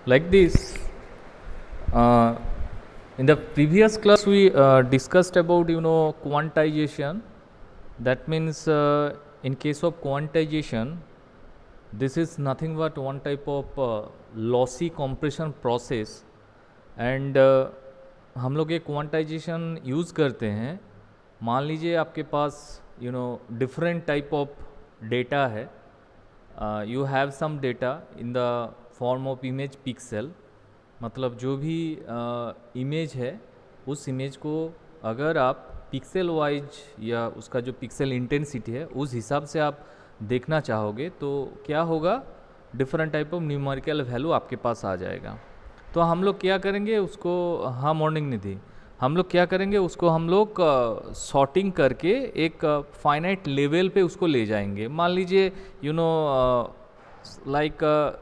Like this. Uh, in the previous class, we discussed about quantization. That means in case of quantization, this is nothing but one type of lossy compression process, and हम लोग ये quantization use करते हैं. मान लीजिए आपके पास different type of data है. You have some data in the form of image pixel. मतलब जो भी इमेज है उस इमेज को अगर आप पिक्सल वाइज या उसका जो पिक्सल इंटेंसिटी है उस हिसाब से आप देखना चाहोगे तो क्या होगा, different type of numerical value आपके पास आ जाएगा. तो हम लोग क्या करेंगे उसको, हाँ मॉर्निंग निधि, हम लोग क्या करेंगे उसको, हम लोग सॉर्टिंग करके एक फाइनाइट लेवल पे उसको ले जाएंगे. मान लीजिए लाइक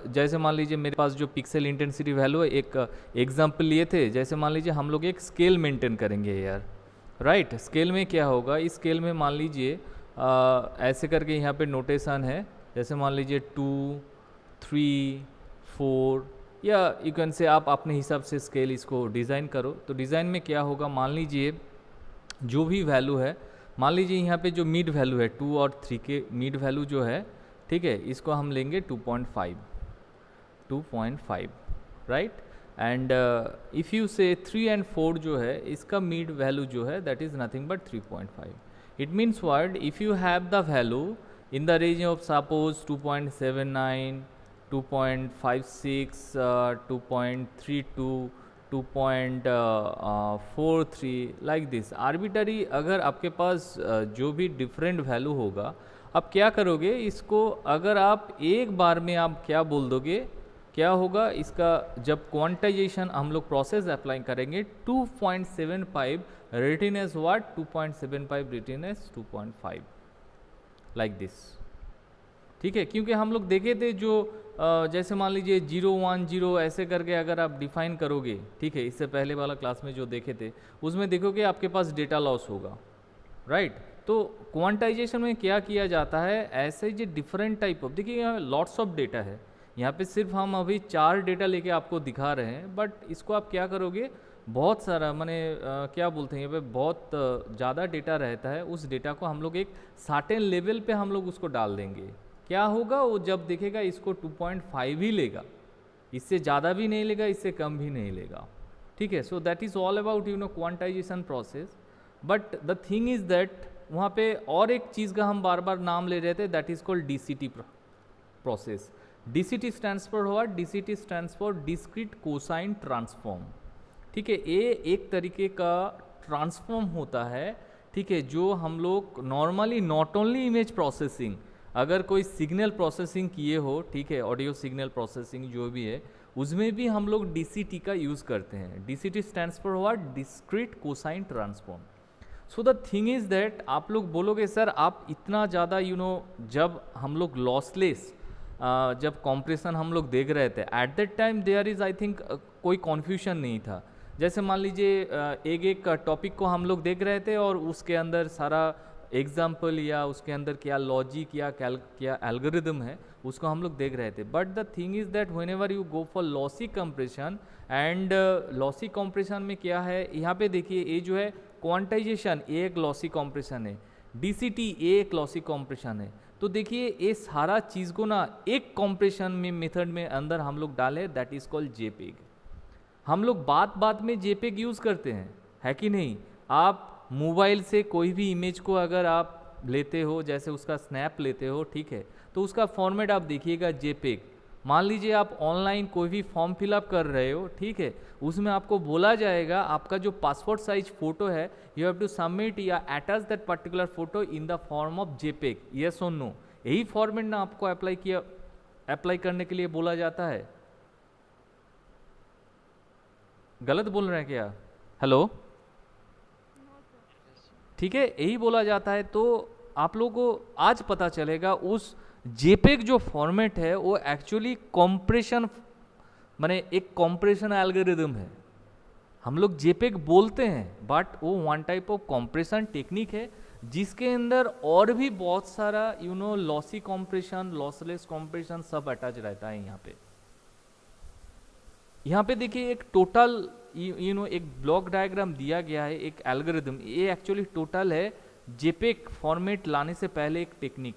जैसे मान लीजिए मेरे पास जो पिक्सल इंटेंसिटी वैल्यू है, एक एग्जांपल लिए थे. जैसे मान लीजिए हम लोग एक स्केल मेंटेन करेंगे यार, राइट. स्केल में क्या होगा, इस स्केल में मान लीजिए ऐसे करके यहाँ पे नोटेशन है. जैसे मान लीजिए 2, 3, 4 या यू कैन से आप अपने हिसाब से स्केल इसको डिज़ाइन करो. तो डिज़ाइन में क्या होगा, मान लीजिए जो भी वैल्यू है, मान लीजिए यहाँ पे जो मिड वैल्यू है 2 और 3 के मिड वैल्यू जो है, ठीक है, इसको हम लेंगे 2.5, राइट. एंड इफ़ यू से 3 and 4 जो है इसका मिड वैल्यू जो है that is nothing but 3.5. It means what, if you have the value in the range of suppose 2.79, 2.56, 2.32, 2.43 like this arbitrary. अगर आपके पास जो भी डिफरेंट वैल्यू होगा, अब क्या करोगे इसको, अगर आप एक बार में आप क्या बोल दोगे, क्या होगा इसका, जब क्वांटाइजेशन हम लोग प्रोसेस अप्लाई करेंगे 2.75 written as what, 2.75 written as 2.5 like this. ठीक है, क्योंकि हम लोग देखे थे जो जैसे मान लीजिए 010 ऐसे करके अगर आप डिफाइन करोगे, ठीक है, इससे पहले वाला क्लास में जो देखे थे उसमें देखोगे आपके पास डेटा लॉस होगा, राइट. तो क्वांटाइजेशन में क्या किया जाता है, ऐसे जो डिफरेंट टाइप ऑफ, देखिए यहाँ लॉट्स ऑफ डेटा है. यहाँ पे सिर्फ हम अभी 4 डेटा लेके आपको दिखा रहे हैं, बट इसको आप क्या करोगे, बहुत सारा माने क्या बोलते हैं यहाँ पे बहुत ज़्यादा डेटा रहता है. उस डेटा को हम लोग एक सर्टेन लेवल पे हम लोग उसको डाल देंगे. क्या होगा, वो जब देखेगा इसको 2.5 ही लेगा, इससे ज़्यादा भी नहीं लेगा, इससे कम भी नहीं लेगा. ठीक है, so that is all about quantization process. But the thing is that वहाँ पे और एक चीज़ का हम बार बार नाम ले रहे थे, that is called DCT process. DCT stands for what, DCT stands for discrete cosine transform. ठीक है, ये एक तरीके का ट्रांसफॉर्म होता है, ठीक है, जो हम लोग normally not only image processing, अगर कोई सिग्नल प्रोसेसिंग किए हो, ठीक है, ऑडियो सिग्नल प्रोसेसिंग जो भी है, उसमें भी हम लोग DCT का यूज़ करते हैं. DCT stands for what, discrete cosine transform. So the thing is that आप लोग बोलोगे सर आप इतना ज़्यादा जब हम लोग लॉसलेस जब कॉम्प्रेशन हम लोग देख रहे थे, at that time there is I think कोई कॉन्फ्यूजन नहीं था. जैसे मान लीजिए एक एक टॉपिक को हम लोग देख रहे थे और उसके अंदर सारा एग्जाम्पल या उसके अंदर क्या लॉजिक या क्या एल्गोरिदम है उसको हम लोग देख रहे थे. But the thing is that when ever you go for lossy compression, and lossy compression में क्या है, यहाँ पे देखिए ये जो है क्वांटाइजेशन, ये एक लॉसी कंप्रेशन है, DCT ये एक लॉसी कंप्रेशन है. तो देखिए ये सारा चीज़ को ना एक कंप्रेशन में मेथड में अंदर हम लोग डाले, दैट इज़ कॉल्ड JPEG. हम लोग बात बात में JPEG यूज़ करते हैं, है कि नहीं. आप मोबाइल से कोई भी इमेज को अगर आप लेते हो, जैसे उसका स्नैप लेते हो, ठीक है, तो उसका फॉर्मेट आप देखिएगा JPEG. मान लीजिए आप ऑनलाइन कोई भी फॉर्म फिलअप कर रहे हो, ठीक है, उसमें आपको बोला जाएगा आपका जो पासपोर्ट साइज फोटो है, यू हैव टू सबमिट या attach that particular photo in the form of JPEG, yes और नो. यही फॉर्मेट ना आपको अप्लाई करने के लिए बोला जाता है. गलत बोल रहे हैं क्या, हेलो, ठीक है, यही बोला जाता है. तो आप लोगों को आज पता चलेगा उस JPEG जो फॉर्मेट है वो एक्चुअली कॉम्प्रेशन, माने एक कॉम्प्रेशन एल्गोरिदम है. हम लोग JPEG बोलते हैं बट वो one type of compression technique है जिसके अंदर और भी बहुत सारा लॉसी कॉम्प्रेशन, लॉसलेस कॉम्प्रेशन सब अटैच रहता है यहाँ पे. यहाँ पे देखिए एक टोटल यू नो एक ब्लॉक डायग्राम दिया गया है, एक एल्गोरिदम, ये एक्चुअली टोटल है जेपेक फॉर्मेट लाने से पहले एक टेक्निक,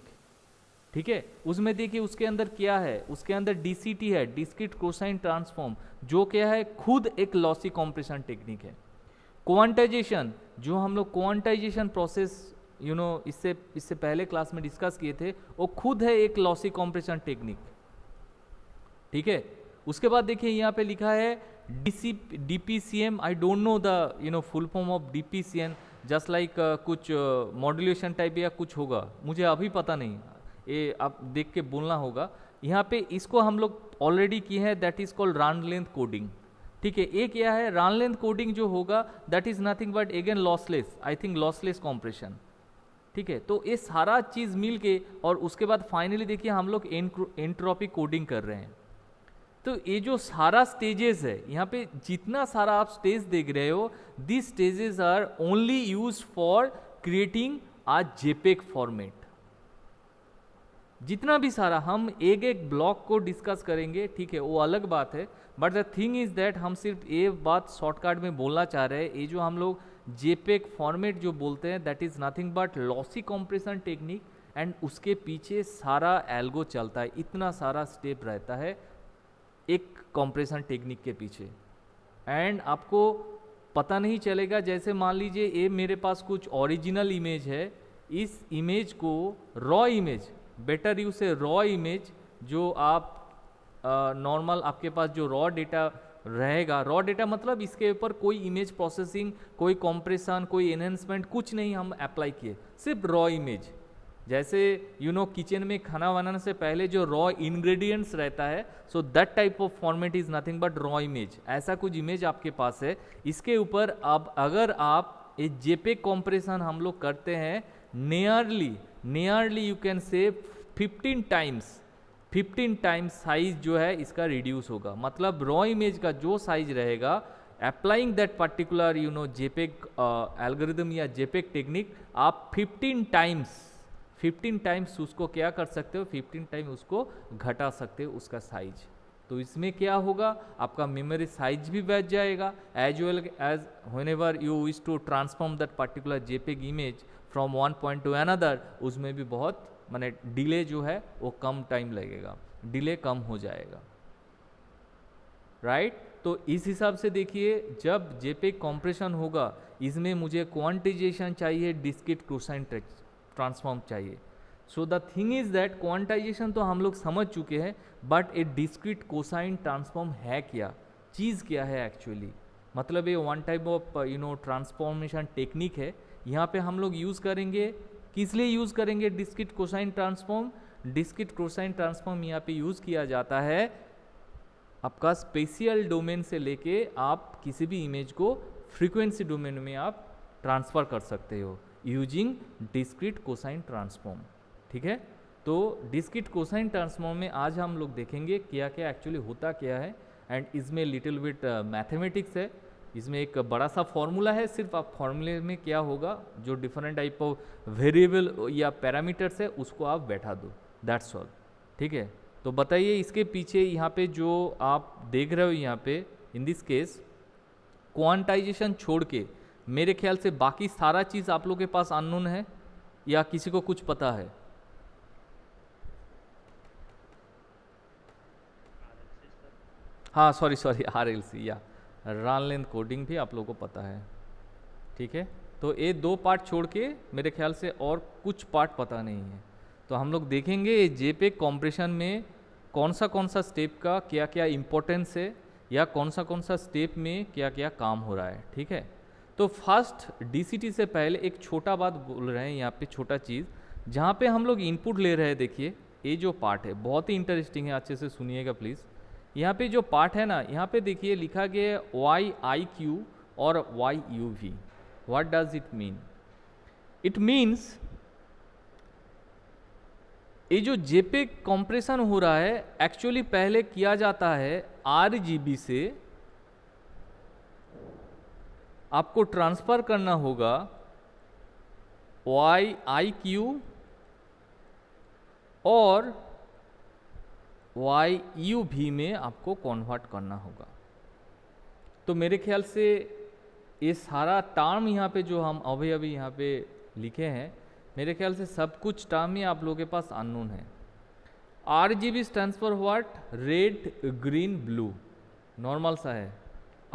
ठीक है। उसमें देखिए उसके अंदर क्या है, उसके अंदर डीसीटी है, डिस्क्रीट कोसाइन ट्रांसफॉर्म, जो क्या है खुद एक लॉसी कॉम्प्रेशन टेक्निक है। क्वांटाइजेशन, जो हम लोग क्वांटाइजेशन प्रोसेस यू नो इससे पहले क्लास में डिस्कस किए थे, वो खुद है एक लॉसी कॉम्प्रेशन टेक्निक, ठीक है। उसके बाद देखिए यहाँ पे लिखा है DPCM, I don't know the you know full form of DPCM, just like कुछ मॉड्यूलेशन टाइप या कुछ होगा, मुझे अभी पता नहीं, ये आप देख के बोलना होगा। यहाँ पे इसको हम लोग ऑलरेडी किए हैं, that is called run length coding, ठीक है। एक क्या है रन लेंथ कोडिंग जो होगा, that is nothing but again lossless, I think lossless compression, ठीक है। तो ये सारा चीज मिल के और उसके बाद फाइनली देखिए हम लोग एंट्रोपी कोडिंग कर रहे हैं। तो ये जो सारा स्टेजेस है, यहाँ पे जितना सारा आप स्टेज देख रहे हो, this stages are only use for creating a JPEG format. जितना भी सारा हम एक एक ब्लॉक को डिस्कस करेंगे, ठीक है, वो अलग बात है, but the thing is that हम सिर्फ ये बात शॉर्टकट में बोलना चाह रहे हैं, ये जो हम लोग जेपेक फॉर्मेट जो बोलते हैं, that is nothing but lossy compression technique, and उसके पीछे सारा एल्गो चलता है, इतना सारा स्टेप रहता है एक कॉम्प्रेशन टेक्निक के पीछे, एंड आपको पता नहीं चलेगा। जैसे मान लीजिए ये मेरे पास कुछ ओरिजिनल इमेज है, इस इमेज को रॉ इमेज, बेटर यूज से रॉ इमेज, जो आप नॉर्मल आपके पास जो रॉ डेटा रहेगा, रॉ डेटा मतलब इसके ऊपर कोई इमेज प्रोसेसिंग, कोई कॉम्प्रेशन, कोई एनहेंसमेंट कुछ नहीं हम अप्लाई किए, सिर्फ रॉ इमेज। जैसे यू नो किचन में खाना बनाने से पहले जो रॉ इंग्रेडिएंट्स रहता है, so that type of format is nothing but raw image. ऐसा कुछ इमेज आपके पास है, इसके ऊपर अब अगर आप ये जेपेक कॉम्प्रेशन हम लोग करते हैं, nearly you can say 15 times size जो है इसका रिड्यूस होगा। मतलब रॉ इमेज का जो साइज रहेगा, applying that particular you know JPEG algorithm या जेपेक टेक्निक, आप 15 टाइम्स उसको क्या कर सकते हो, 15 टाइम उसको घटा सकते हो उसका साइज। तो इसमें क्या होगा, आपका मेमोरी साइज भी बढ़ जाएगा, as well as whenever you wish to transform that particular JPEG image from one point to another, उसमें भी बहुत माने डिले जो है वो कम टाइम लगेगा, डिले कम हो जाएगा, राइट। तो इस हिसाब से देखिए, जब जेपेग कॉम्प्रेशन होगा, इसमें मुझे क्वांटाइजेशन चाहिए, डिस्क्रीट कोसाइन ट्रांसफॉर्म चाहिए। So the thing is that quantization तो हम लोग समझ चुके हैं, but A discrete cosine transform है क्या, चीज़ क्या है एक्चुअली, मतलब ये one type of you know transformation technique है। यहाँ पे हम लोग यूज़ करेंगे, किस लिए यूज़ करेंगे discrete cosine transform, discrete cosine transform यहाँ पे यूज़ किया जाता है आपका स्पेशियल डोमेन से लेके आप किसी भी इमेज को फ्रीक्वेंसी डोमेन में आप ट्रांसफ़र कर सकते हो यूजिंग डिस्क्रीट कोसाइन ट्रांसफॉर्म, ठीक है। तो डिस्क्रीट कोसाइन ट्रांसफॉर्म में आज हम लोग देखेंगे क्या क्या एक्चुअली होता क्या है, एंड इसमें लिटिल बिट मैथमेटिक्स है, इसमें एक बड़ा सा फॉर्मूला है, सिर्फ आप फॉर्मूले में क्या होगा, जो डिफरेंट टाइप ऑफ वेरिएबल या पैरामीटर्स है उसको आप बैठा दो, दैट्स ऑल, ठीक है। तो बताइए इसके पीछे यहाँ पे जो आप देख रहे हो, यहाँ पे इन दिस केस क्वांटाइजेशन छोड़ के मेरे ख्याल से बाकी सारा चीज़ आप लोग के पास अननोन है, या किसी को कुछ पता है? हाँ सॉरी RLC या रन लेंथ कोडिंग भी आप लोगों को पता है, ठीक है। तो ये दो पार्ट छोड़ के मेरे ख्याल से और कुछ पार्ट पता नहीं है। तो हम लोग देखेंगे जेपेग कॉम्प्रेशन में कौन सा स्टेप का क्या क्या इम्पोर्टेंस है, या कौन सा स्टेप में क्या क्या काम हो रहा है, ठीक है। तो फर्स्ट DCT से पहले एक छोटा बात बोल रहे हैं यहाँ पे, छोटा चीज़ जहाँ पे हम लोग इनपुट ले रहे हैं। देखिए ये जो पार्ट है बहुत ही इंटरेस्टिंग है, अच्छे से सुनिएगा प्लीज़। यहाँ पे जो पार्ट है ना, यहाँ पे देखिए लिखा गया है YIQ और YUV। What does it mean? It means ये जो जेपेग कॉम्प्रेशन हो रहा है एक्चुअली पहले किया जाता है RGB से, आपको ट्रांसफर करना होगा YIQ और YUV में आपको कन्वर्ट करना होगा, तो मेरे ख्याल से ये सारा टर्म यहाँ पे जो हम अभी यहाँ पे लिखे हैं, मेरे ख्याल से सब कुछ टर्म ही आप लोगों के पास अननोन है। RGB stands for what? Red green blue, normal सा है।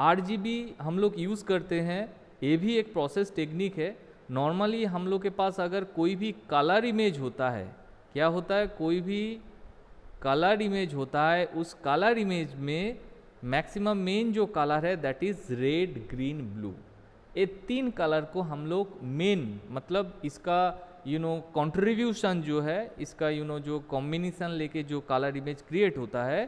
RGB हम लोग यूज़ करते हैं, ये भी एक प्रोसेस टेक्निक है। नॉर्मली हम लोग के पास अगर कोई भी कलर इमेज होता है, क्या होता है, कोई भी कलर इमेज होता है, उस कलर इमेज में मैक्सिमम मेन जो कलर है that is red green blue. ये 3 कलर को हम लोग मेन, मतलब इसका कंट्रीब्यूशन जो है, इसका जो कॉम्बिनेशन लेके जो कलर इमेज क्रिएट होता है,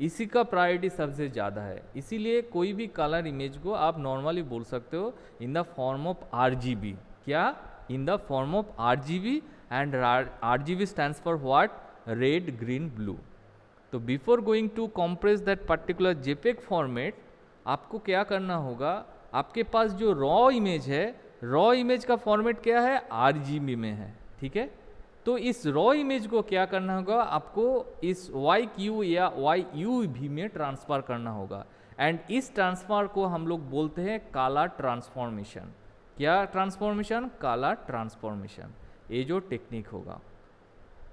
इसी का प्रायोरिटी सबसे ज़्यादा है। इसीलिए कोई भी कलर इमेज को आप नॉर्मली बोल सकते हो in the form of RGB। क्या? In the form of RGB, and RGB stands for what? Red green blue. तो before going to compress that particular JPEG format, आपको क्या करना होगा, आपके पास जो रॉ इमेज है, रॉ इमेज का फॉर्मेट क्या है? RGB में है, ठीक है। तो इस रॉ इमेज को क्या करना होगा, आपको इस YQ या YUV में ट्रांसफर करना होगा, एंड इस ट्रांसफर को हम लोग बोलते हैं कलर ट्रांसफॉर्मेशन। क्या ट्रांसफॉर्मेशन? Colour transformation. ये जो टेक्निक होगा,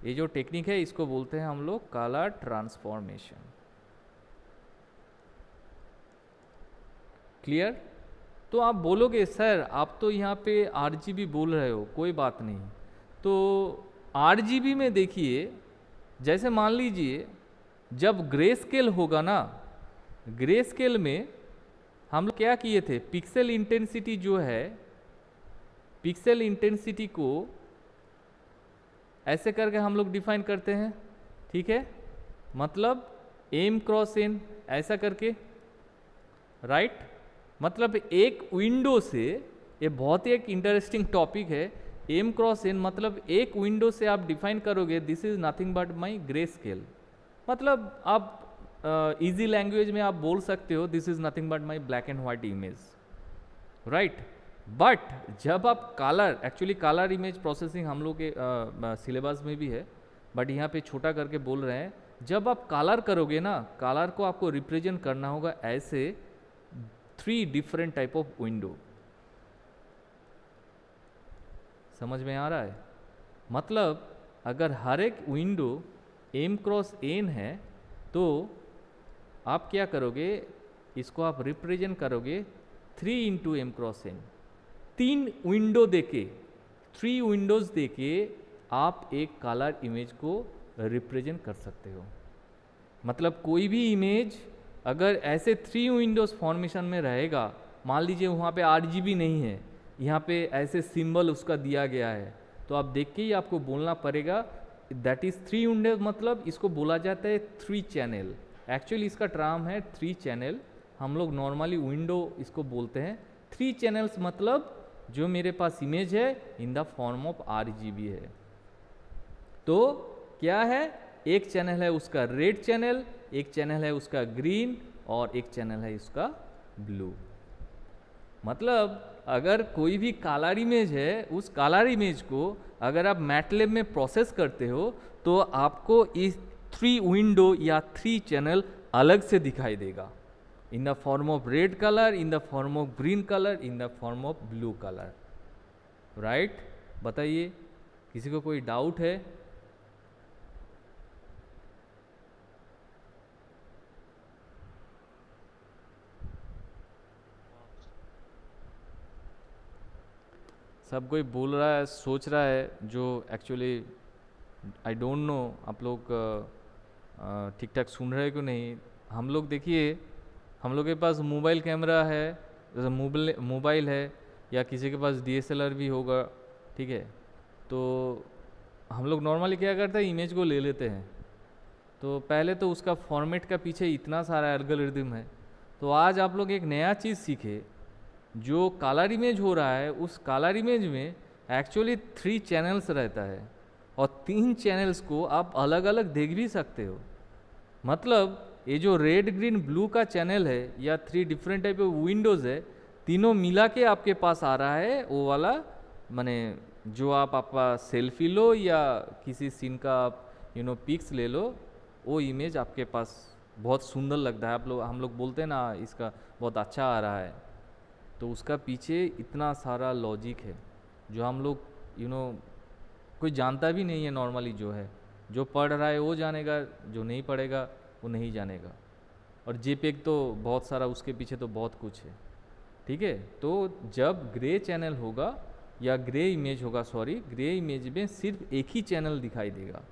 ये जो टेक्निक है, इसको बोलते हैं हम लोग कलर ट्रांसफॉर्मेशन। क्लियर? तो आप बोलोगे सर आप तो यहाँ पे RGB बोल रहे हो, कोई बात नहीं। तो RGB में देखिए, जैसे मान लीजिए जब ग्रे स्केल होगा ना, ग्रे स्केल में हम लोग क्या किए थे, पिक्सेल इंटेंसिटी जो है, पिक्सेल इंटेंसिटी को ऐसे करके हम लोग डिफाइन करते हैं, ठीक है, मतलब M×N ऐसा करके, राइट। मतलब एक विंडो से, ये बहुत ही एक इंटरेस्टिंग टॉपिक है, M×N मतलब एक विंडो से आप डिफाइन करोगे this is nothing but my grey scale. मतलब आप इजी लैंग्वेज में आप बोल सकते हो this is nothing but my black and white image, right. But जब आप colour, actually colour image processing हम लोग के सिलेबस में भी है, बट यहाँ पे छोटा करके बोल रहे हैं, जब आप कलर करोगे ना, कलर को आपको रिप्रेजेंट करना होगा ऐसे 3 डिफरेंट टाइप ऑफ विंडो। समझ में आ रहा है? मतलब अगर हर एक विंडो M×N है, तो आप क्या करोगे, इसको आप रिप्रेजेंट करोगे 3 × M×N। 3 विंडो देके, 3 विंडोज देके आप एक कलर इमेज को रिप्रेजेंट कर सकते हो। मतलब कोई भी इमेज अगर ऐसे 3 विंडोज फॉर्मेशन में रहेगा, मान लीजिए वहाँ पे RGB नहीं है, यहाँ पे ऐसे सिंबल उसका दिया गया है, तो आप देख के ही आपको बोलना पड़ेगा दैट इज 3 विंडोज। मतलब इसको बोला जाता है 3 चैनल। एक्चुअली इसका टर्म है 3 चैनल। हम लोग नॉर्मली विंडो इसको बोलते हैं। 3 चैनल्स मतलब जो मेरे पास इमेज है इन द फॉर्म ऑफ RGB है। तो क्या है, एक चैनल है उसका रेड चैनल, एक चैनल है उसका ग्रीन, और एक चैनल है उसका ब्लू। मतलब अगर कोई भी कलर इमेज है, उस कलर इमेज को अगर आप मैटलैब में प्रोसेस करते हो, तो आपको इस 3 विंडो या 3 चैनल अलग से दिखाई देगा, इन the form of red colour, in the form of green colour, in the form of blue colour, right. बताइए, किसी को कोई डाउट है? सब कोई बोल रहा है, सोच रहा है, जो एक्चुअली आई डोंट नो आप लोग ठीक ठाक सुन रहे हैं क्यों नहीं। हम लोग देखिए, हम लोग के पास मोबाइल कैमरा है, जैसे मोबाइल है, या किसी के पास DSLR भी होगा, ठीक है। तो हम लोग नॉर्मली क्या करते हैं, इमेज को ले लेते हैं। तो पहले तो उसका फॉर्मेट का पीछे इतना सारा एल्गोरिथम है। तो आज आप लोग एक नया चीज़ सीखे, जो कलर इमेज हो रहा है, उस कलर इमेज में एक्चुअली 3 चैनल्स रहता है, और 3 चैनल्स को आप अलग अलग देख भी सकते हो। मतलब ये जो रेड ग्रीन ब्लू का चैनल है, या 3 डिफरेंट टाइप ऑफ विंडोज़ है, तीनों मिला के आपके पास आ रहा है वो वाला, माने जो आप आपका सेल्फी लो या किसी सीन का आप पिक्स ले लो, वो इमेज आपके पास बहुत सुंदर लगता है, आप लोग हम लोग बोलते हैं ना इसका बहुत अच्छा आ रहा है, तो उसका पीछे इतना सारा लॉजिक है जो हम लोग कोई जानता भी नहीं है नॉर्मली। जो है जो पढ़ रहा है वो जानेगा, जो नहीं पढ़ेगा वो नहीं जानेगा। और जेपेग तो बहुत सारा, उसके पीछे तो बहुत कुछ है, ठीक है। तो जब ग्रे चैनल होगा या ग्रे इमेज होगा, सॉरी ग्रे इमेज में सिर्फ एक ही चैनल दिखाई देगा,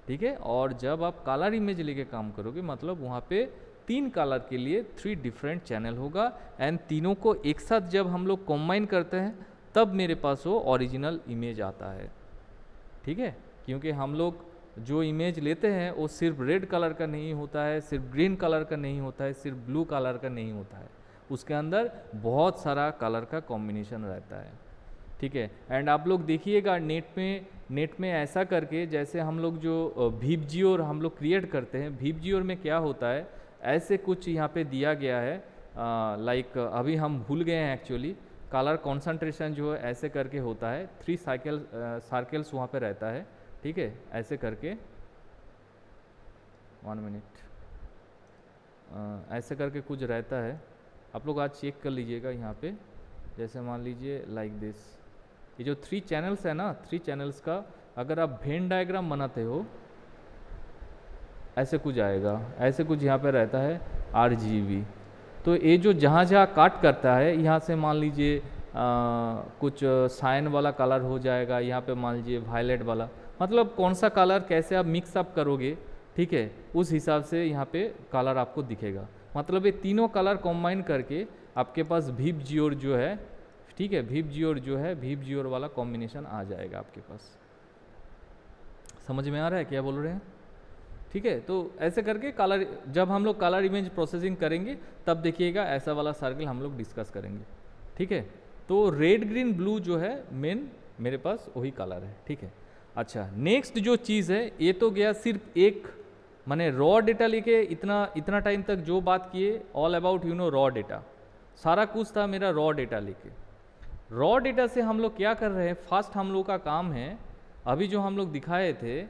ठीक है। और जब आप कलर इमेज लेके काम करोगे मतलब वहाँ पे 3 कलर के लिए 3 डिफरेंट चैनल होगा, एंड तीनों को एक साथ जब हम लोग कॉम्बाइन करते हैं तब मेरे पास वो ओरिजिनल इमेज आता है, ठीक है। क्योंकि हम लोग जो इमेज लेते हैं वो सिर्फ रेड कलर का नहीं होता है, सिर्फ ग्रीन कलर का नहीं होता है, सिर्फ ब्लू कलर का नहीं होता है, उसके अंदर बहुत सारा कलर का कॉम्बिनेशन रहता है, ठीक है। एंड आप लोग देखिएगा नेट में ऐसा करके, जैसे हम लोग जो वीबजियोर हम लोग क्रिएट करते हैं, वीबजियोर में क्या होता है, ऐसे कुछ यहाँ पे दिया गया है, लाइक अभी हम भूल गए हैं एक्चुअली। कलर कॉन्सेंट्रेशन जो है ऐसे करके होता है, 3 सर्कल्स वहाँ पे रहता है, ठीक है। ऐसे करके 1 मिनट, ऐसे करके कुछ रहता है, आप लोग आज चेक कर लीजिएगा यहाँ पे। जैसे मान लीजिए लाइक दिस, ये जो 3 चैनल्स है ना, 3 चैनल्स का अगर आप वेन डायग्राम बनाते हो ऐसे कुछ आएगा, ऐसे कुछ यहाँ पे रहता है RGB। तो ये जो जहाँ जहाँ काट करता है, यहाँ से मान लीजिए कुछ साइन वाला कलर हो जाएगा, यहाँ पे मान लीजिए वायलेट वाला, मतलब कौन सा कलर कैसे आप मिक्स अप करोगे, ठीक है, उस हिसाब से यहाँ पे कलर आपको दिखेगा। मतलब ये तीनों कलर कॉम्बाइन करके आपके पास वीबजियोर जो है, ठीक है, वीबजियोर जो है, वीबजियोर वाला कॉम्बिनेशन आ जाएगा आपके पास। समझ में आ रहा है क्या बोल रहे हैं, ठीक है। तो ऐसे करके कलर, जब हम लोग कलर इमेज प्रोसेसिंग करेंगे तब देखिएगा ऐसा वाला सर्कल हम लोग डिस्कस करेंगे, ठीक है। तो रेड ग्रीन ब्लू जो है मेन मेरे पास वही कलर है, ठीक है। अच्छा, नेक्स्ट जो चीज़ है, ये तो गया सिर्फ एक, माने रॉ डेटा लेके इतना टाइम तक जो बात किए, ऑल अबाउट रॉ डेटा, सारा कुछ था मेरा रॉ डेटा लेके। रॉ डेटा से हम लोग क्या कर रहे हैं, फर्स्ट हम लोग का काम है, अभी जो हम लोग दिखाए थे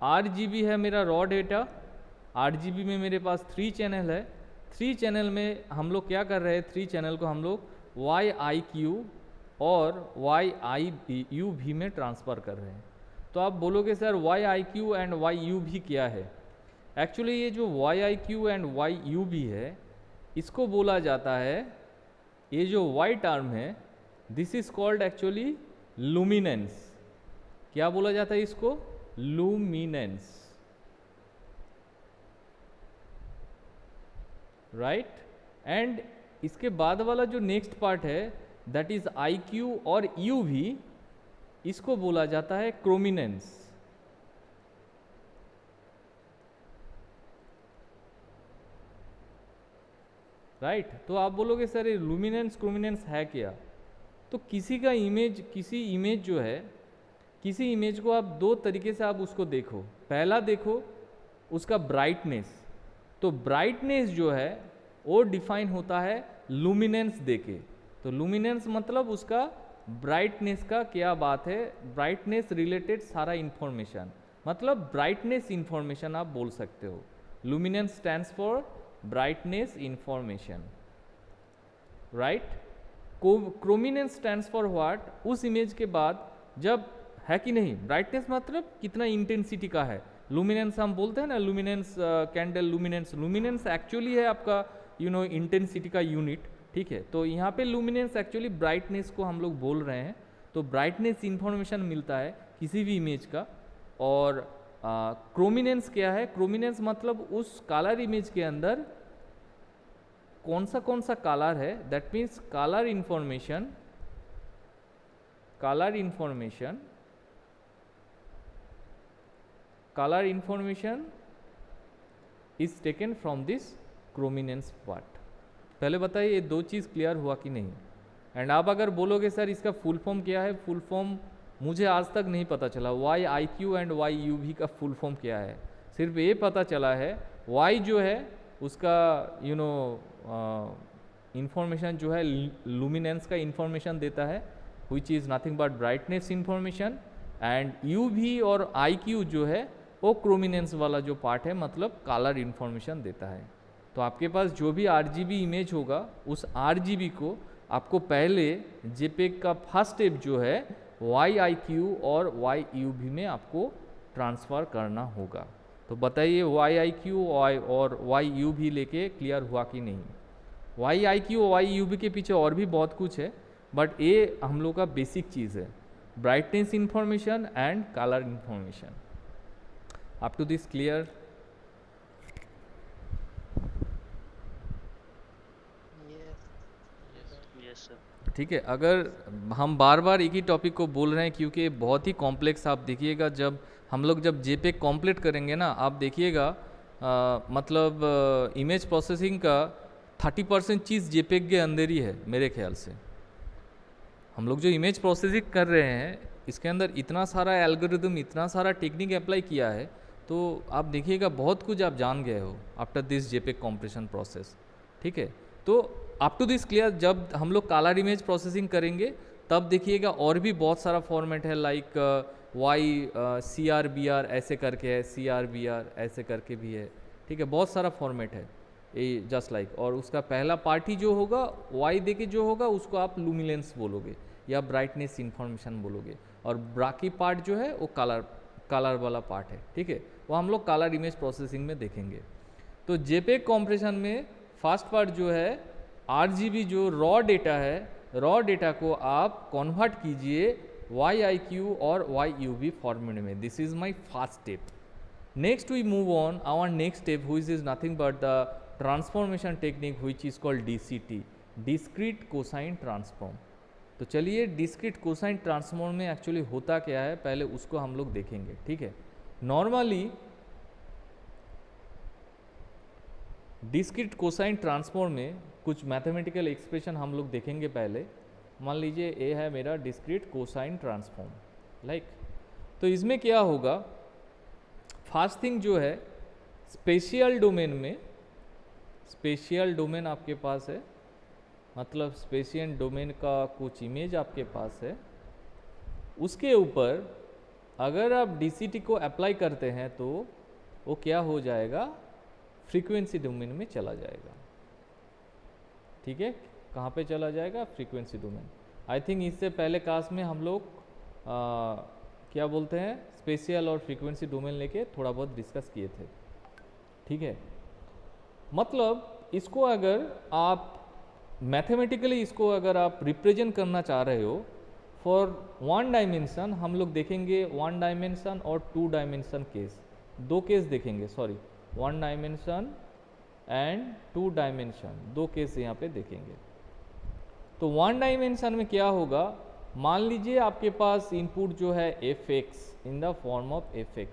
RGB है मेरा रॉ डेटा। RGB में मेरे पास 3 चैनल है, 3 चैनल में हम लोग क्या कर रहे हैं, 3 चैनल को हम लोग YIQ और YIUV में ट्रांसफ़र कर रहे हैं। तो आप बोलोगे सर YIQ एंड YUV क्या है। एक्चुअली ये जो YIQ एंड YUV है, इसको बोला जाता है, ये जो Y टर्म है, this is called actually luminous. क्या बोला जाता है इसको, लुमिनेंस, राइट। एंड इसके बाद वाला जो नेक्स्ट पार्ट है दैट इज IQ और UV, इसको बोला जाता है क्रोमिनेंस, राइट। तो आप बोलोगे सर ये लुमिनेंस क्रोमिनेंस है क्या। तो किसी का इमेज, किसी इमेज जो है, किसी इमेज को आप 2 तरीके से आप उसको देखो। पहला देखो उसका ब्राइटनेस, तो ब्राइटनेस जो है वो डिफाइन होता है लुमिनेंस देके। तो लुमिनेंस मतलब उसका ब्राइटनेस का क्या बात है, ब्राइटनेस रिलेटेड सारा इंफॉर्मेशन, मतलब ब्राइटनेस इंफॉर्मेशन आप बोल सकते हो। Luminous stands for brightness information, right. Chrominance stands for what, उस इमेज के बाद जब है कि नहीं, ब्राइटनेस मतलब कितना इंटेंसिटी का है। लुमिनेंस हम बोलते हैं ना, luminous candle luminous, luminous actually है आपका इंटेंसिटी का यूनिट, ठीक है। तो यहाँ पे लुमिनेंस एक्चुअली ब्राइटनेस को हम लोग बोल रहे हैं। तो ब्राइटनेस इंफॉर्मेशन मिलता है किसी भी इमेज का। और क्रोमिनेंस क्या है, क्रोमिनेंस मतलब उस कलर इमेज के अंदर कौन सा कलर है, that means colour information is taken from this chrominance part. पहले बताइए ये 2 चीज़ क्लियर हुआ कि नहीं। एंड आप अगर बोलोगे सर इसका फुल फॉर्म क्या है, फुल फॉर्म मुझे आज तक नहीं पता चला। YIQ एंड YUV का फुल फॉर्म क्या है, सिर्फ ये पता चला है Y जो है उसका इंफॉर्मेशन जो है लुमिनेंस का इंफॉर्मेशन देता है, which is nothing but brightness information. And UV और IQ जो है वो क्रोमिनेंस वाला जो पार्ट है, मतलब कलर इन्फॉर्मेशन देता है। तो आपके पास जो भी RGB इमेज होगा, उस RGB को आपको पहले JPEG का फर्स्ट स्टेप जो है YIQ और YUV में आपको ट्रांसफ़र करना होगा। तो बताइए YIQ और YUV लेके क्लियर हुआ कि नहीं? YIQ और YUV के पीछे और भी बहुत कुछ है, बट ये हम लोग का बेसिक चीज़ है, brightness information and colour information. Up to this clear? ठीक है। अगर हम बार बार एक ही टॉपिक को बोल रहे हैं क्योंकि बहुत ही कॉम्प्लेक्स, आप देखिएगा जब हम लोग जब JPEG कॉम्प्लीट करेंगे ना, आप देखिएगा मतलब इमेज प्रोसेसिंग का 30% चीज़ JPEG के अंदर ही है मेरे ख्याल से। हम लोग जो इमेज प्रोसेसिंग कर रहे हैं इसके अंदर इतना सारा एल्गोरिदम, इतना सारा टेक्निक अप्लाई किया है, तो आप देखिएगा बहुत कुछ आप जान गए हो after this JPEG compression process. ठीक है, तो अप टू दिस क्लियर? जब हम लोग कलर इमेज प्रोसेसिंग करेंगे तब देखिएगा और भी बहुत सारा फॉर्मेट है, लाइक CRBR ऐसे करके है, CRBR ऐसे करके भी है। ठीक है, बहुत सारा फॉर्मेट है ये जस्ट लाइक। और उसका पहला पार्ट ही जो होगा Y दे के जो होगा उसको आप लुमिनेंस बोलोगे या ब्राइटनेस इंफॉर्मेशन बोलोगे, और बाकी पार्ट जो है वो कलर वाला पार्ट है। ठीक है, वो हम लोग कलर इमेज प्रोसेसिंग में देखेंगे। तो JPEG कॉम्प्रेशन में फर्स्ट पार्ट जो है RGB, जो रॉ डेटा है, रॉ डेटा को आप कन्वर्ट कीजिए YIQ और YUV फॉर्मेट में। This is my first step. Next we move on our next step which is nothing but the transformation technique which is called DCT, discrete cosine transform. तो चलिए discrete cosine transform में actually होता क्या है पहले उसको हम लोग देखेंगे। ठीक है, नॉर्मली डिस्क्रीट कोसाइन ट्रांसफॉर्म में कुछ मैथमेटिकल एक्सप्रेशन हम लोग देखेंगे पहले। मान लीजिए ये है मेरा डिस्क्रीट कोसाइन ट्रांसफॉर्म लाइक। तो इसमें क्या होगा, फर्स्ट थिंग जो है स्पेशियल डोमेन में, स्पेशियल डोमेन आपके पास है, मतलब स्पेशियल डोमेन का कुछ इमेज आपके पास है, उसके ऊपर अगर आप DCT को अप्लाई करते हैं तो वो क्या हो जाएगा, फ्रीक्वेंसी डोमेन में चला जाएगा। ठीक है, कहाँ पे चला जाएगा, फ्रीक्वेंसी डोमेन। आई थिंक इससे पहले क्लास में हम लोग क्या बोलते हैं, स्पेशियल और फ्रीक्वेंसी डोमेन लेके थोड़ा बहुत डिस्कस किए थे। ठीक है, मतलब इसको अगर आप मैथमेटिकली इसको अगर आप रिप्रेजेंट करना चाह रहे हो फॉर वन डायमेंशन, हम लोग देखेंगे वन डायमेंशन और टू डायमेंशन केस, दो केस देखेंगे, sorry, one dimension and two dimension, दो केस यहाँ पे देखेंगे। तो वन डायमेंशन में क्या होगा, मान लीजिए आपके पास इनपुट जो है fx in the form of fx।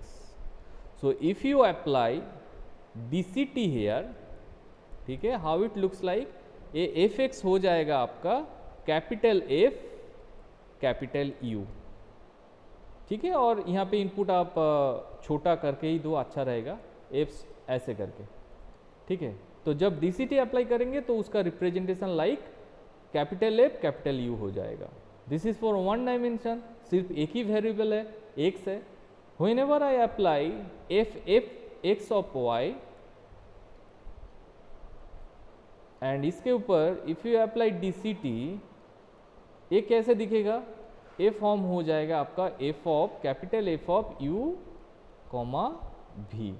So if you apply DCT here, ठीक है, हाउ इट लुक्स लाइक, ये fx हो जाएगा आपका कैपिटल F कैपिटल U। ठीक है, और यहाँ पे इनपुट आप छोटा करके ही दो, अच्छा रहेगा, f ऐसे करके। ठीक है, तो जब DCT अप्लाई करेंगे तो उसका representation like capital F capital U हो जाएगा। This is for one dimension, सिर्फ एक ही वेरिएबल है, x है। Whenever I apply f(x) of y and इसके ऊपर इफ यू अप्लाई DCT, ये कैसे दिखेगा, ए फॉर्म हो जाएगा आपका f of capital F of U comma V।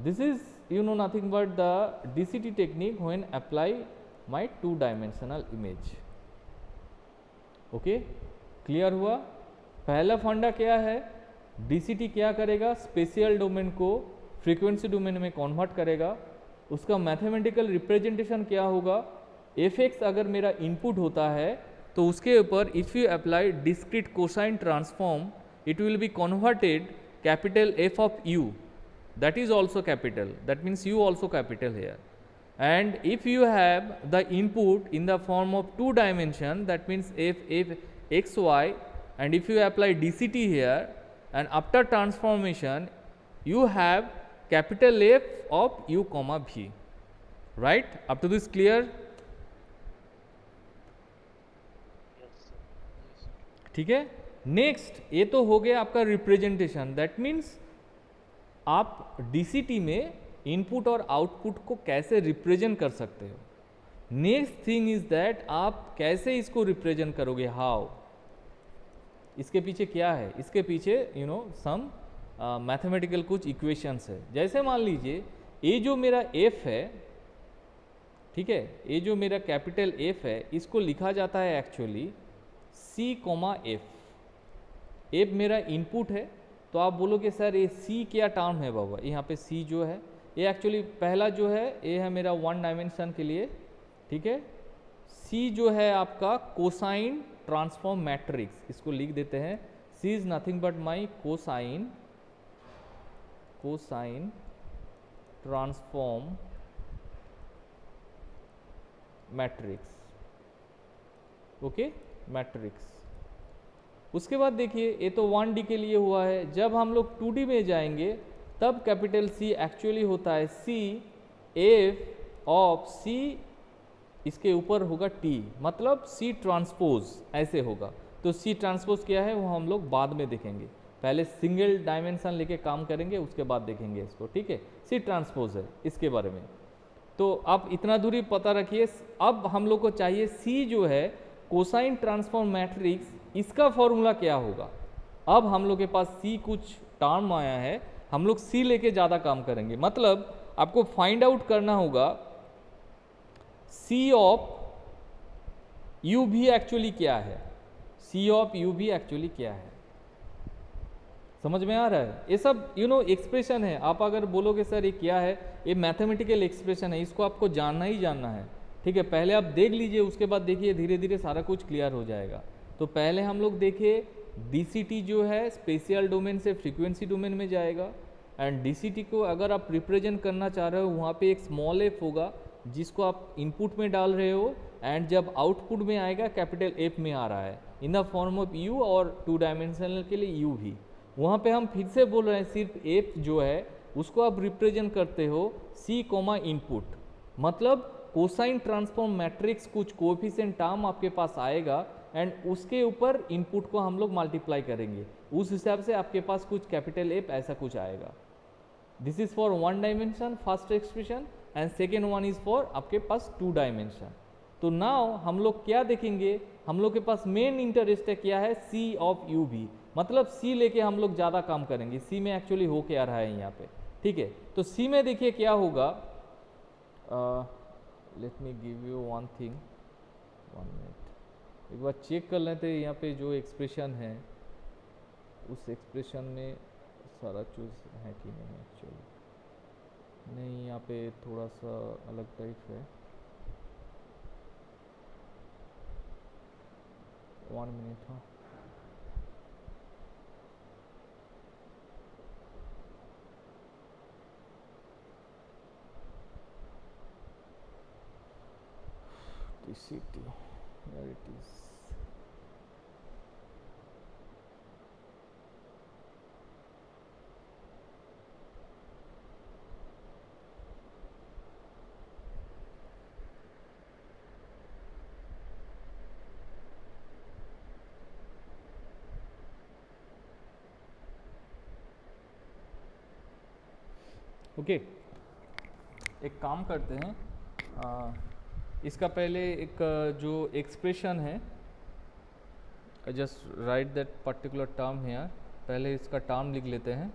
This is you know nothing but the DCT technique when apply my two dimensional image। Okay, clear हुआ? पहला फंडा क्या है, DCT क्या करेगा, स्पेशियल डोमेन को फ्रीक्वेंसी डोमेन में कन्वर्ट करेगा। उसका मैथमेटिकल रिप्रेजेंटेशन क्या होगा, fx अगर मेरा इनपुट होता है तो उसके ऊपर if you apply discrete cosine transform, it will be converted capital F of U, that is also capital, that means U also capital here, and if you have the input in the form of two dimension, that means f x y, and if you apply DCT here and after transformation you have capital F of U comma V, right? Up to this clear? ठीक है, next ये तो हो गया आपका representation, that means आप DCT में input और आउटपुट को कैसे रिप्रेजेंट कर सकते हो। नेक्स्ट थिंग इज दैट आप कैसे इसको रिप्रेजेंट करोगे, हाउ, इसके पीछे क्या है, इसके पीछे सम मैथमेटिकल कुछ इक्वेशंस है। जैसे मान लीजिए ये जो मेरा एफ है, ठीक है, ये जो मेरा कैपिटल एफ है इसको लिखा जाता है actually C comma F. F मेरा इनपुट है, तो आप बोलोगे सर ये सी क्या टर्म है बाबा, यहाँ पे सी जो है ये एक्चुअली पहला जो है ये है मेरा वन डायमेंशन के लिए, ठीक है। सी जो है आपका कोसाइन ट्रांसफॉर्म मैट्रिक्स, इसको लिख देते हैं C is nothing but my cosine transform matrix, okay, matrix. उसके बाद देखिए ये तो 1D के लिए हुआ है, जब हम लोग 2D में जाएंगे तब कैपिटल सी एक्चुअली होता है सी एफ ऑफ सी, इसके ऊपर होगा टी, मतलब सी ट्रांसपोज ऐसे होगा। तो सी ट्रांसपोज क्या है वो हम लोग बाद में देखेंगे, पहले सिंगल डायमेंशन लेके काम करेंगे उसके बाद देखेंगे इसको, ठीक है। सी ट्रांसपोज है इसके बारे में, तो आप इतना दूरी पता रखिए। अब हम लोग को चाहिए सी जो है कोसाइन ट्रांसफॉर्म मैट्रिक्स, इसका फॉर्मूला क्या होगा। अब हम लोग के पास सी कुछ टर्म आया है, हम लोग सी लेके ज़्यादा काम करेंगे, मतलब आपको फाइंड आउट करना होगा सी ऑफ यू भी एक्चुअली क्या है, सी ऑफ यू भी एक्चुअली क्या है। समझ में आ रहा है, ये सब एक्सप्रेशन है। आप अगर बोलोगे सर ये क्या है, ये मैथमेटिकल एक्सप्रेशन है, इसको आपको जानना ही जानना है, ठीक है। पहले आप देख लीजिए, उसके बाद देखिए धीरे धीरे सारा कुछ क्लियर हो जाएगा। तो पहले हम लोग देखें डीसीटी जो है स्पेशियल डोमेन से फ्रीक्वेंसी डोमेन में जाएगा, एंड डीसीटी को अगर आप रिप्रेजेंट करना चाह रहे हो वहाँ पे एक स्मॉल एफ होगा जिसको आप इनपुट में डाल रहे हो, एंड जब आउटपुट में आएगा कैपिटल एफ में आ रहा है इन द फॉर्म ऑफ यू, और 2 डायमेंशनल के लिए यू भी। वहाँ पे हम फिर से बोल रहे हैं सिर्फ एफ जो है उसको आप रिप्रेजेंट करते हो सी कोमा इनपुट, मतलब कोसाइन ट्रांसफॉर्म मैट्रिक्स कुछ कोएफिशिएंट टर्म आपके पास आएगा एंड उसके ऊपर इनपुट को हम लोग मल्टीप्लाई करेंगे, उस हिसाब से आपके पास कुछ कैपिटल एफ ऐसा कुछ आएगा। This is for 1 dimension first expression, and second one is for आपके पास 2 डायमेंशन। तो नाउ हम लोग क्या देखेंगे, हम लोग के पास मेन इंटरेस्ट है क्या है, सी ऑफ यू भी, मतलब सी लेके हम लोग ज़्यादा काम करेंगे। सी में एक्चुअली हो क्या रहा है यहाँ पे, ठीक है। तो सी में देखिए क्या होगा, late me give you one thing, 1 minute, एक बार चेक कर लेते हैं यहाँ पे जो एक्सप्रेशन है उस एक्सप्रेशन में सारा चीज़ है कि नहीं। एक्चुअली नहीं, यहाँ पे थोड़ा सा अलग टाइप है। 1 मिनट, हाँ, DCT, here it is. Okay, एक काम करते हैं, इसका पहले एक जो एक्सप्रेशन है, just right that particular term here, पहले इसका टर्म लिख लेते हैं।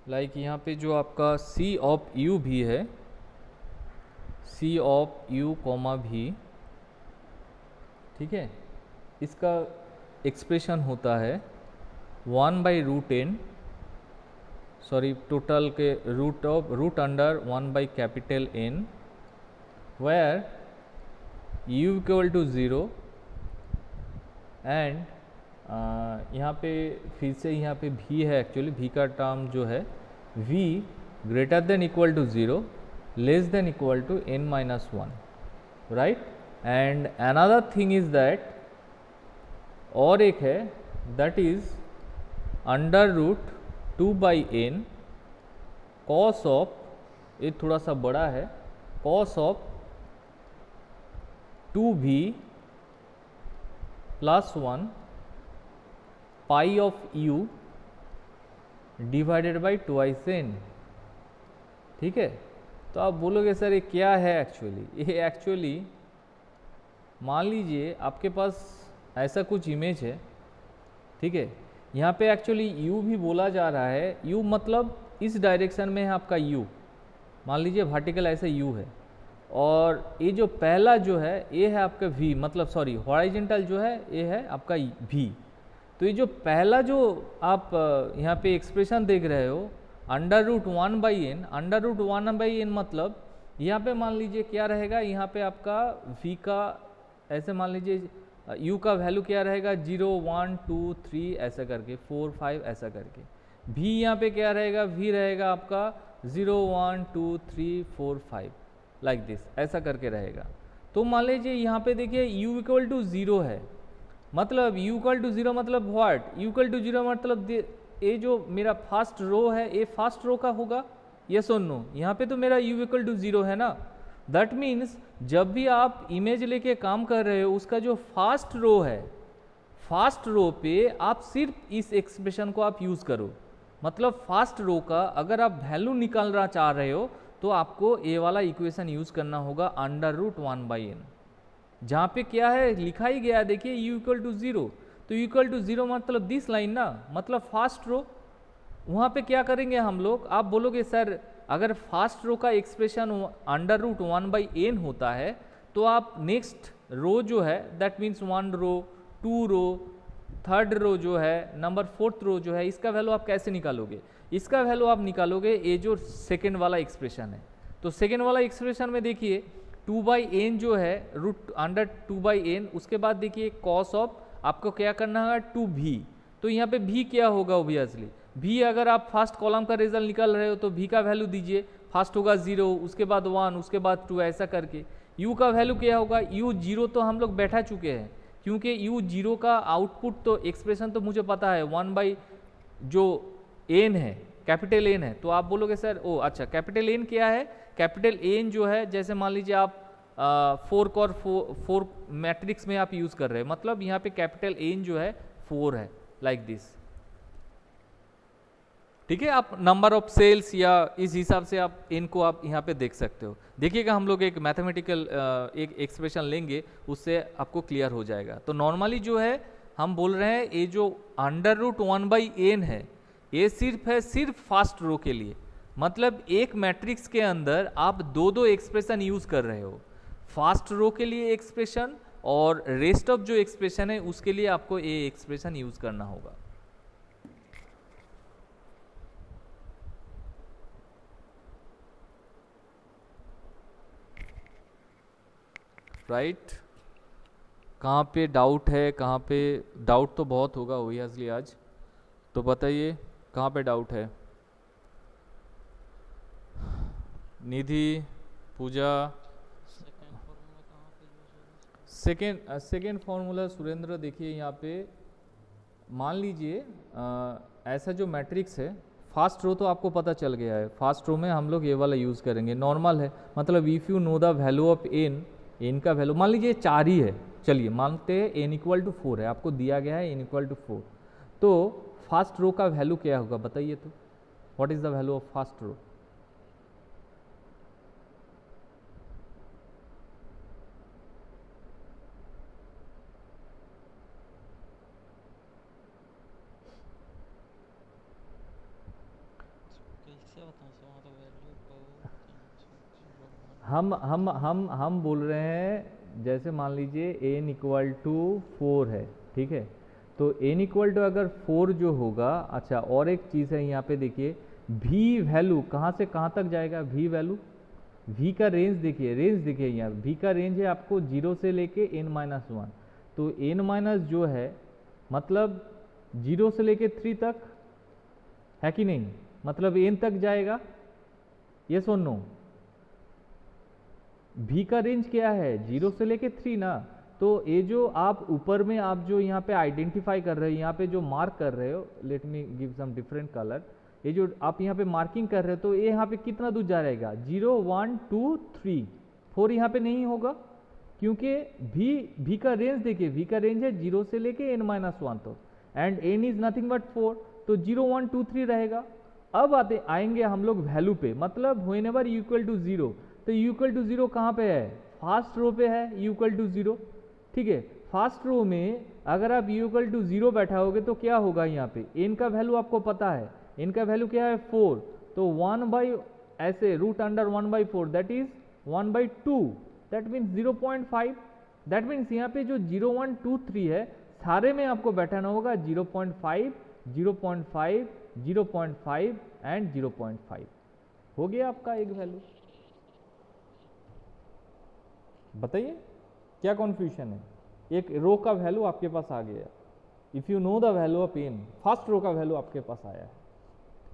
लाइक यहाँ पे जो आपका सी ऑफ यू भी है, सी ऑफ यू कॉमा भी, ठीक है, इसका एक्सप्रेशन होता है 1/√n, सॉरी टोटल के root under 1/N, where u equal to 0 and यहाँ पे फिर से यहाँ पे v है, एक्चुअली v का टर्म जो है v greater than equal to 0 less than equal to n-1, right. And another thing is that, और एक है that is √2/n cos of, ये थोड़ा सा बड़ा है, cos of 2v plus 1 pi of u divided by twice n. ठीक है, तो आप बोलोगे सर ये क्या है एक्चुअली? ये एक्चुअली मान लीजिए आपके पास ऐसा कुछ इमेज है, ठीक है, यहाँ पे एक्चुअली u भी बोला जा रहा है, u मतलब इस डायरेक्शन में है आपका u, मान लीजिए वर्टिकल ऐसे u है, और ये जो पहला जो है ये है आपका v, मतलब सॉरी हॉरिजॉन्टल जो है ये है आपका v। तो ये जो पहला जो आप यहाँ पे एक्सप्रेशन देख रहे हो √1/n, √1/n मतलब यहाँ पे मान लीजिए क्या रहेगा, यहाँ पे आपका v का ऐसे मान लीजिए u का वैल्यू क्या रहेगा 0 1 2 3 ऐसा करके 4 5 ऐसा करके, v यहाँ पे क्या रहेगा, v रहेगा आपका 0 1 2 3 4 5 लाइक दिस ऐसा करके रहेगा। तो मान लीजिए यहाँ पे देखिए u इक्वल टू 0 है, मतलब u इक्वल टू 0 मतलब व्हाट, u इक्वल टू 0 मतलब ये जो मेरा फर्स्ट रो है ये फर्स्ट रो का होगा, यस और नो? यहाँ पे तो मेरा u इक्वल टू 0 है ना, दैट मीन्स जब भी आप इमेज लेके काम कर रहे हो उसका जो फर्स्ट रो है, फर्स्ट रो पे आप सिर्फ इस एक्सप्रेशन को आप यूज करो, मतलब फर्स्ट रो का अगर आप वैल्यू निकालना चाह रहे हो तो आपको ये वाला इक्वेशन यूज करना होगा √1/n, जहाँ पे क्या है लिखा ही गया है, देखिए u इक्वल टू 0, तो u इक्वल टू 0 मतलब दिस लाइन ना, मतलब फर्स्ट रो। वहाँ पे क्या करेंगे हम लोग, आप बोलोगे सर अगर फर्स्ट रो का एक्सप्रेशन √1/n होता है तो आप नेक्स्ट रो जो है that means 1 row 2 row 3rd रो जो है नंबर 4th रो जो है इसका वैल्यू आप कैसे निकालोगे? इसका वैल्यू आप निकालोगे ये जो सेकेंड वाला एक्सप्रेशन है, तो सेकेंड वाला एक्सप्रेशन में देखिए 2/n जो है √2/n, उसके बाद देखिए कॉस ऑफ आपको क्या करना है 2v, तो यहाँ पे v क्या होगा ओबियसली v, अगर आप फर्स्ट कॉलम का रिजल्ट निकाल रहे हो तो v का वैल्यू दीजिए, फर्स्ट होगा 0, उसके बाद 1, उसके बाद 2 ऐसा करके। u का वैल्यू क्या होगा, u 0 तो हम लोग बैठा चुके हैं, क्योंकि u 0 का आउटपुट तो एक्सप्रेशन तो मुझे पता है 1 जो n है कैपिटल n है, तो आप बोलोगे सर ओ अच्छा कैपिटल n क्या है, कैपिटल n जो है जैसे मान लीजिए आप 4 मैट्रिक्स में आप यूज कर रहे हैं, मतलब यहाँ पे कैपिटल n जो है 4 है लाइक दिस। ठीक है, आप नंबर ऑफ सेल्स या इस हिसाब से आप इनको आप यहाँ पे देख सकते हो। देखिएगा हम लोग एक मैथमेटिकल एक एक्सप्रेशन लेंगे, उससे आपको क्लियर हो जाएगा। तो नॉर्मली जो है हम बोल रहे हैं ये जो √1/n है ये सिर्फ है सिर्फ फर्स्ट रो के लिए, मतलब एक मैट्रिक्स के अंदर आप दो एक्सप्रेशन यूज कर रहे हो, फर्स्ट रो के लिए एक्सप्रेशन और रेस्ट ऑफ जो एक्सप्रेशन है उसके लिए आपको ये एक्सप्रेशन यूज करना होगा। राइट कहाँ पे डाउट है, कहाँ पे डाउट तो बहुत होगा ओबियसली आज, तो बताइए कहाँ पे डाउट है? निधि, पूजा, सेकेंड फॉर्मूला सुरेंद्र, देखिए यहाँ पे मान लीजिए ऐसा जो मैट्रिक्स है फर्स्ट रो तो आपको पता चल गया है, फर्स्ट रो में हम लोग ये वाला यूज़ करेंगे, नॉर्मल है, मतलब if you know the value of n का वैल्यू मान लीजिए 4 ही है, चलिए मानते हैं n इक्वल टू 4 है, आपको दिया गया है n इक्वल टू 4, तो फर्स्ट रो का वैल्यू क्या होगा बताइए, तो what is the value of first row? हम बोल रहे हैं जैसे मान लीजिए n इक्वल टू 4 है, ठीक है, तो n इक्वल टू अगर 4 जो होगा, अच्छा और एक चीज़ है यहाँ पे देखिए v वैल्यू कहाँ से कहाँ तक जाएगा, v वैल्यू v का रेंज देखिए यहाँ v का रेंज है आपको 0 से लेके n-1, तो n- जो है मतलब 0 से लेके 3 तक है कि नहीं, मतलब n तक जाएगा, यस और नो? v का रेंज क्या है 0 से लेके 3 ना, तो ये जो आप ऊपर में आप जो यहाँ पे आइडेंटिफाई कर रहे हो, यहाँ पे जो मार्क कर रहे हो, let me give some different colour, ये जो आप यहाँ पे मार्किंग कर रहे हो तो ये यहाँ पे कितना दूर जा रहेगा 0 1 2 3 4 यहाँ पे नहीं होगा, क्योंकि v का रेंज देखिए, v का रेंज है 0 से लेके n-1 तक, and n is nothing but 4, तो 0 1 2 3 रहेगा। अब आएंगे हम लोग वैल्यू पे, मतलब व्हेनेवर u इक्वल टू 0, तो u इक्वल टू 0 कहाँ पे है, फर्स्ट रो पे है u इक्वल टू 0, ठीक है। फर्स्ट रो में अगर आप u इक्वल टू 0 बैठाओगे तो क्या होगा, यहाँ पे n का वैल्यू आपको पता है, n का वैल्यू क्या है 4, तो 1 ऐसे root under 1/4 that is 1/2, that means 0.5। That means यहाँ पे जो 0 1 2 3 है सारे में आपको बैठाना होगा 0.5 0.5 0.5 एंड 0.5। हो गया आपका एक वैल्यू। बताइए क्या कॉन्फ्यूजन है, एक रो का वैल्यू आपके पास आ गया। If you know the value of n, first row का वैल्यू आपके पास आया है,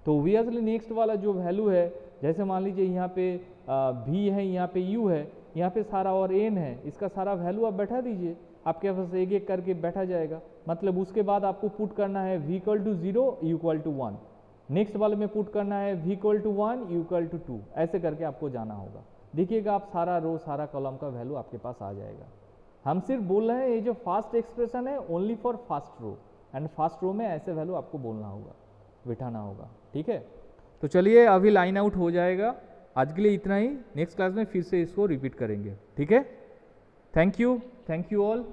तो ऑब्वियसली नेक्स्ट वाला जो वैल्यू है, जैसे मान लीजिए यहाँ पे v है, यहाँ पे u है, यहाँ पे सारा और n है, इसका सारा वैल्यू आप बैठा दीजिए, आपके पास एक एक करके बैठा जाएगा। मतलब उसके बाद आपको पुट करना है v equal to 0 u equal to 1, next वाले में पुट करना है v equal to 1 u equal to 2, ऐसे करके आपको जाना होगा। देखिएगा आप सारा रो सारा कॉलम का वैल्यू आपके पास आ जाएगा। हम सिर्फ बोल रहे हैं ये जो फर्स्ट एक्सप्रेशन है only for first row, and first row में ऐसे वैल्यू आपको बोलना होगा, बिठाना होगा, ठीक है। तो चलिए अभी लाइन आउट हो जाएगा, आज के लिए इतना ही, नेक्स्ट क्लास में फिर से इसको रिपीट करेंगे, ठीक है। Thank you all.